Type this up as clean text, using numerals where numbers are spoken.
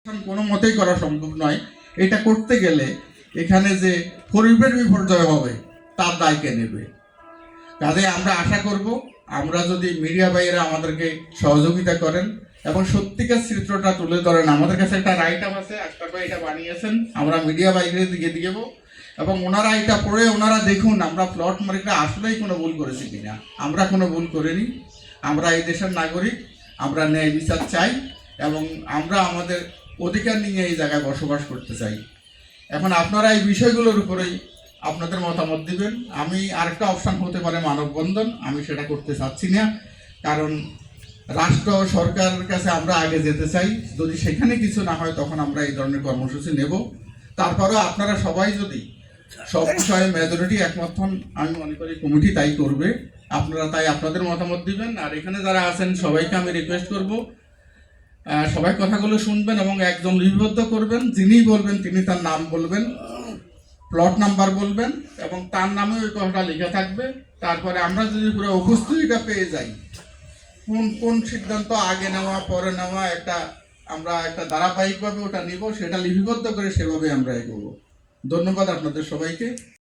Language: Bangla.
কোনো মতেই করা সম্ভব নয়। এটা করতে গেলে এখানে যে পরিবেশ বিপর্যয় হবে তার দায় কে নেবে? কাজে আমরা আশা করব আমরা যদি মিডিয়া ভাইয়েরা আমাদেরকে সহযোগিতা করেন এবং সত্যিকার চিত্রটা তুলে ধরেন। আমাদের কাছে একটা রাইট আপ আছে, আশরাফ ভাই এটা বানিয়েছেন, আমরা মিডিয়া ভাইদের দিকে দিয়ে দেবো এবং ওনারা এটা পড়ে ওনারা দেখুন আমরা প্লট মার্কেটে আসলেই কোনো ভুল করেছি কিনা। আমরা কোনো ভুল করিনি। আমরা এই দেশের নাগরিক, আমরা ন্যায় বিচার চাই এবং আমরা আমাদের অধিকার নিয়ে এই জায়গায় বসবাস করতে চাই। এখন আপনারা এই বিষয়গুলোর উপরেই আপনাদের মতামত দিবেন। আমি আরেকটা অপশান হতে পারে মানববন্ধন, আমি সেটা করতে চাচ্ছি না, কারণ রাষ্ট্র সরকারের কাছে আমরা আগে যেতে চাই। যদি সেখানে কিছু না হয় তখন আমরা এই ধরনের কর্মসূচি নেব। তারপরেও আপনারা সবাই যদি সব বিষয়ে মেজরিটি একমত হন, আমি মনে করি কমিটি তাই করবে। আপনারা তাই আপনাদের মতামত দিবেন। আর এখানে যারা আছেন সবাইকে আমি রিকোয়েস্ট করব সবাই কথাগুলো শুনবেন এবং একজন লিপিবদ্ধ করবেন। যিনি বলবেন তিনি তার নাম বলবেন, প্লট নাম্বার বলবেন এবং তার নামে ওই কথাটা লেখা থাকবে। তারপরে আমরা যদি পুরো উপস্থিতিটা পেয়ে যাই, কোন কোন সিদ্ধান্ত আগে নেওয়া পরে নেওয়া আমরা একটা ধারাবাহিকভাবে ওটা নিব, সেটা লিপিবদ্ধ করে সেভাবে আমরা এগোবো। ধন্যবাদ আপনাদের সবাইকে।